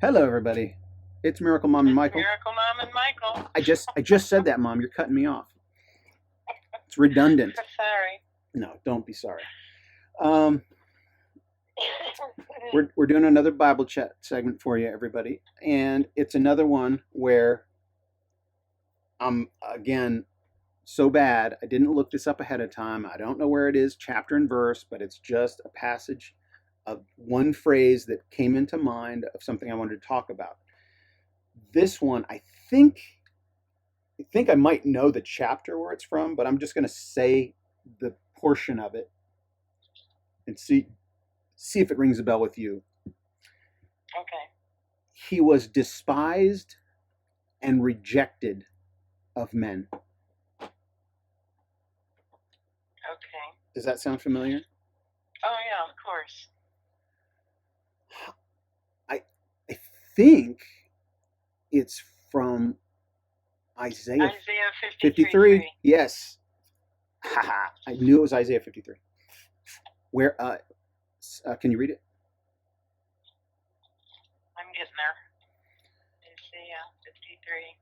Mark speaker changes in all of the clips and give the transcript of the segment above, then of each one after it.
Speaker 1: Hello, everybody. It's Miracle Mom and
Speaker 2: It's
Speaker 1: Michael.
Speaker 2: Miracle Mom and Michael.
Speaker 1: I just said that, Mom. You're cutting me off. It's redundant.
Speaker 2: Sorry.
Speaker 1: No, don't be sorry. Um, we're doing another Bible chat segment for you, everybody, and it's another one where I'm again so bad. I didn't look this up ahead of time. I don't know where it is, chapter and verse, but it's just a passage of one phrase that came into mind of something I wanted to talk about. This one, I think I might know the chapter where it's from, but I'm just going to say the portion of it and see if it rings a bell with you.
Speaker 2: Okay.
Speaker 1: He was despised and rejected of men.
Speaker 2: Okay.
Speaker 1: Does that sound familiar?
Speaker 2: Oh yeah, of course.
Speaker 1: I think it's from Isaiah
Speaker 2: Isaiah
Speaker 1: 53. Yes. Haha. I knew it was Isaiah 53. Where can you read it?
Speaker 2: I'm getting there. Isaiah 53.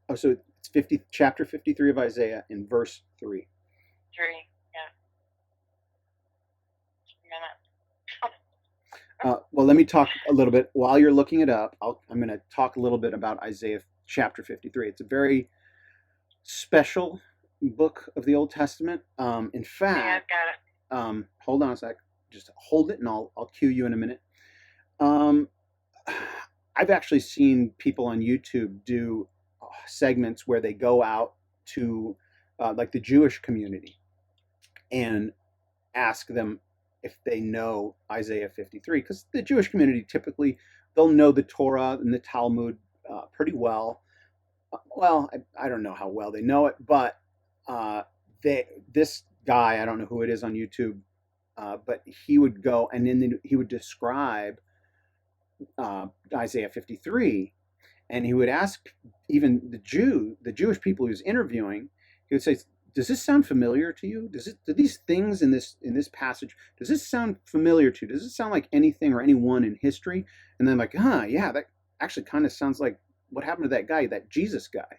Speaker 2: 3.
Speaker 1: Oh, so it's chapter 53 of Isaiah in verse 3.
Speaker 2: 3. Yeah. A minute.
Speaker 1: Well, let me talk a little bit. While you're looking it up, I'm going to talk a little bit about Isaiah chapter 53. It's a very special book of the Old Testament. In
Speaker 2: Yeah,
Speaker 1: fact,
Speaker 2: I've got it.
Speaker 1: Hold on a sec. Just hold it, and I'll cue you in a minute. Um, I've actually seen people on YouTube do segments where they go out to like the Jewish community and ask them if they know Isaiah 53, because the Jewish community typically they'll know the Torah and the Talmud pretty well. Well, I don't know how well they know it, but this guy, I don't know who it is on YouTube, but he would go and then he would describe Isaiah 53, and he would ask even the Jewish people he was interviewing. He would say, does this sound familiar to you? Do these things in this passage, does this sound familiar to you? Does it sound like anything or anyone in history? And then like, yeah, that actually kind of sounds like what happened to that guy, that Jesus guy.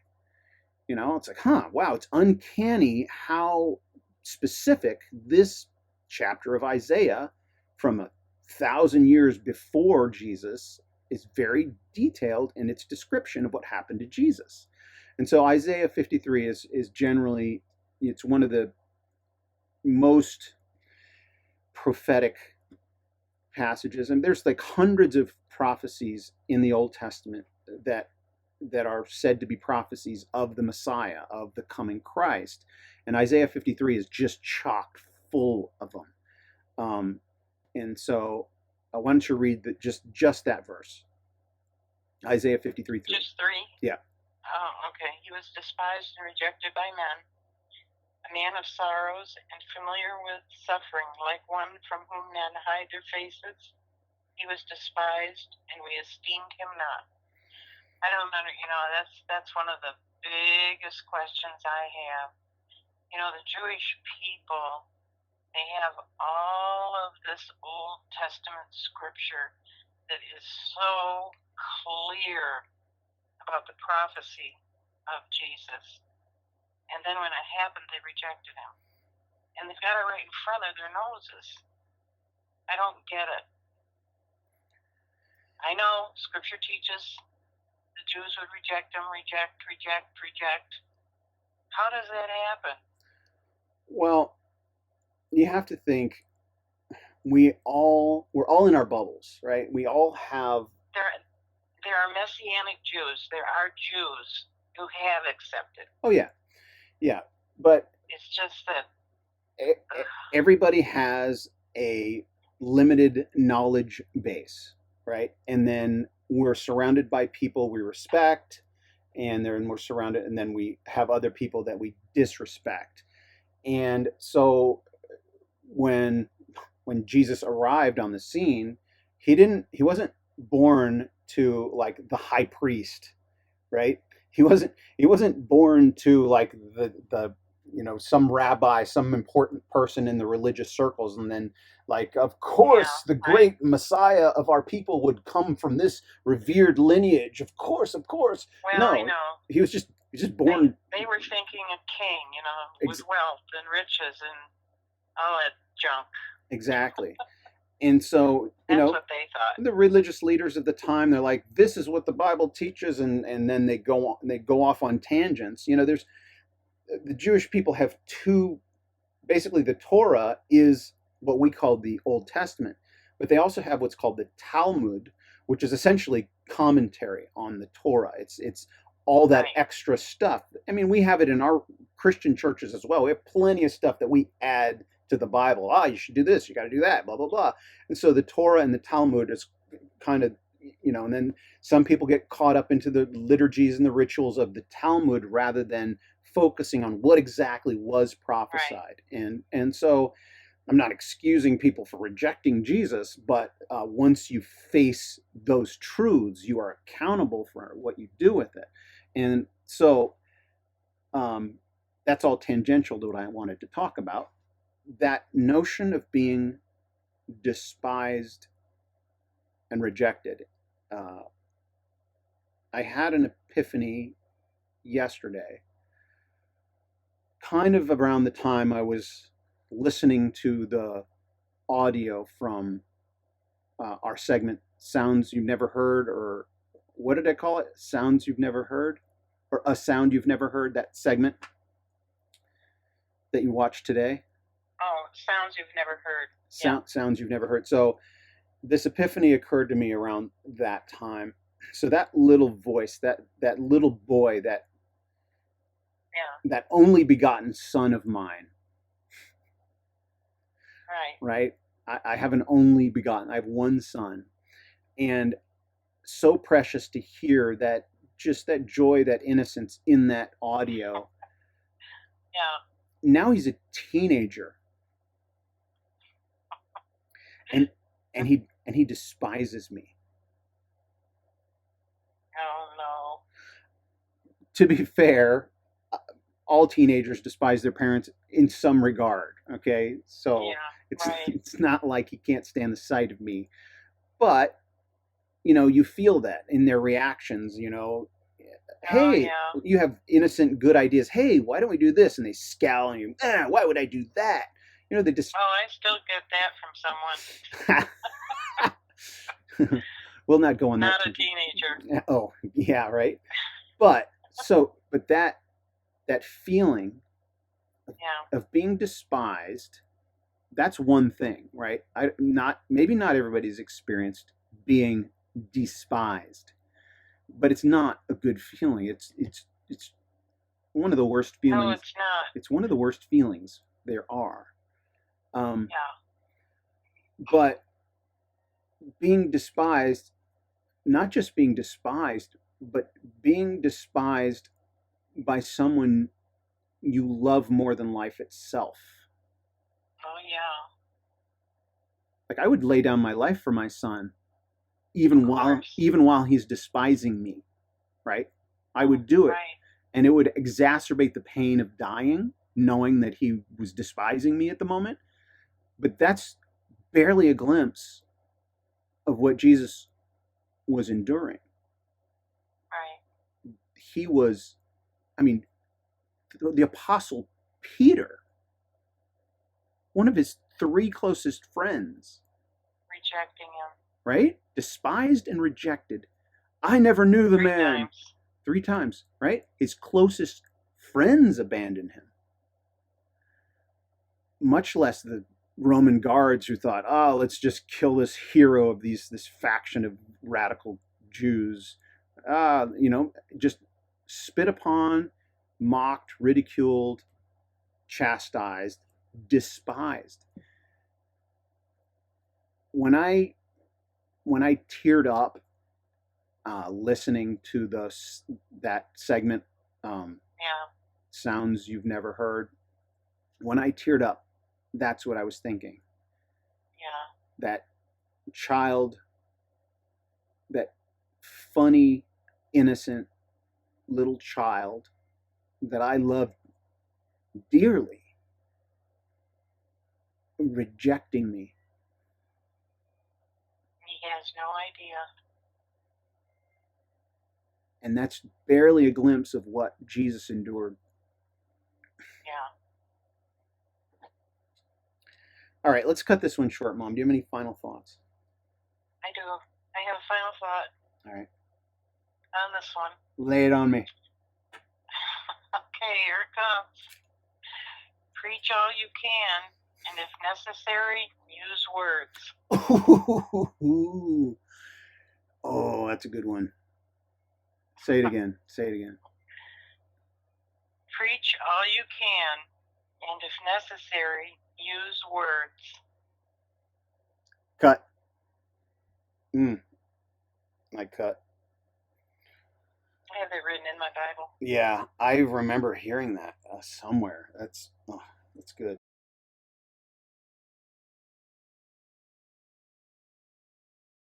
Speaker 1: It's like, wow, it's uncanny how specific this chapter of Isaiah from 1,000 years before Jesus is very detailed in its description of what happened to Jesus. And so Isaiah 53 is generally, it's one of the most prophetic passages, and there's like hundreds of prophecies in the Old Testament that are said to be prophecies of the Messiah, of the coming Christ, and Isaiah 53 is just chock full of them. And so why don't you read just that verse, Isaiah 53:3.
Speaker 2: Just 3?
Speaker 1: Yeah.
Speaker 2: Oh, okay. He was despised and rejected by men, a man of sorrows and familiar with suffering, like one from whom men hide their faces. He was despised, and we esteemed him not. I don't know, that's one of the biggest questions I have. The Jewish people, they have all of this Old Testament scripture that is so clear about the prophecy of Jesus. And then when it happened, they rejected him. And they've got it right in front of their noses. I don't get it. I know scripture teaches the Jews would reject him, reject. How does that happen?
Speaker 1: Well, you have to think we're all in our bubbles, right? We all have.
Speaker 2: There are Messianic Jews. There are Jews who have accepted.
Speaker 1: Oh yeah, but
Speaker 2: it's just that
Speaker 1: everybody has a limited knowledge base, right? And then we're surrounded by people we respect, and then we're surrounded, and then we have other people that we disrespect. And so when Jesus arrived on the scene, he wasn't born to like the high priest, right? He wasn't born to like the some rabbi, some important person in the religious circles, and then like, of course, the great Messiah of our people would come from this revered lineage. Of course, of course.
Speaker 2: Well,
Speaker 1: No,
Speaker 2: I know.
Speaker 1: he was just born.
Speaker 2: They were thinking a king, with wealth and riches and all that junk.
Speaker 1: Exactly. And so,
Speaker 2: That's what they thought.
Speaker 1: the religious leaders at the time, they're like, this is what the Bible teaches, and then they go off on tangents. There's the Jewish people have two. Basically, the Torah is what we call the Old Testament, but they also have what's called the Talmud, which is essentially commentary on the Torah. It's all that extra stuff. I mean, we have it in our Christian churches as well. We have plenty of stuff that we add to the Bible. You should do this, you got to do that, blah, blah, blah. And so the Torah and the Talmud is kind of, and then some people get caught up into the liturgies and the rituals of the Talmud rather than focusing on what exactly was prophesied. And so I'm not excusing people for rejecting Jesus, but once you face those truths, you are accountable for what you do with it. And so that's all tangential to what I wanted to talk about. That notion of being despised and rejected. I had an epiphany yesterday, kind of around the time I was listening to the audio from our segment, Sounds You've Never Heard, or what did I call it? Sounds You've Never Heard? Or A Sound You've Never Heard, that segment that you watched today.
Speaker 2: Oh, Sounds You've Never Heard.
Speaker 1: Sounds You've Never Heard. So this epiphany occurred to me around that time. So that little voice, that little boy, that only begotten son of mine. Right? I have an only begotten. I have one son. And so precious to hear that, just that joy, that innocence in that audio. Now he's a teenager. And he despises me.
Speaker 2: Oh, no.
Speaker 1: To be fair, all teenagers despise their parents in some regard, okay? So it's not like he can't stand the sight of me. But, you feel that in their reactions, hey, you have innocent, good ideas. Hey, why don't we do this? And they scowl and you, why would I do that? They just...
Speaker 2: Oh, I still get that from someone.
Speaker 1: We'll not go on that.
Speaker 2: Not a teenager.
Speaker 1: Oh, yeah, right. But that feeling of being despised, that's one thing, right? Maybe not everybody's experienced being despised, but it's not a good feeling. It's one of the worst feelings.
Speaker 2: No, it's not.
Speaker 1: It's one of the worst feelings there are. But being despised, not just being despised, but being despised by someone you love more than life itself.
Speaker 2: Oh, yeah.
Speaker 1: Like, I would lay down my life for my son, even while he's despising me, right? I would do it. And it would exacerbate the pain of dying, knowing that he was despising me at the moment. But that's barely a glimpse of what Jesus was enduring. He was, the Apostle Peter, one of his 3 closest friends,
Speaker 2: rejecting him.
Speaker 1: Right? Despised and rejected. I never knew the man. 3 times, right? His closest friends abandoned him. Much less the Roman guards who thought, let's just kill this hero of this faction of radical Jews. Just spit upon, mocked, ridiculed, chastised, despised. When I teared up listening to that segment, Sounds You've Never Heard, when I teared up, that's what I was thinking. That child, that funny, innocent little child that I loved dearly, rejecting me.
Speaker 2: He has no idea.
Speaker 1: And that's barely a glimpse of what Jesus endured.
Speaker 2: Yeah.
Speaker 1: All right, let's cut this one short, Mom. Do you have any final thoughts?
Speaker 2: I do. I have a final thought.
Speaker 1: All right.
Speaker 2: On this one.
Speaker 1: Lay it on me.
Speaker 2: Okay, here it comes. Preach all you can, and if necessary, use words.
Speaker 1: Oh, that's a good one. Say it again. Say it again.
Speaker 2: Preach all you can, and if necessary, use words.
Speaker 1: Cut. I cut.
Speaker 2: I have it written in my Bible.
Speaker 1: Yeah, I remember hearing that somewhere. That's good.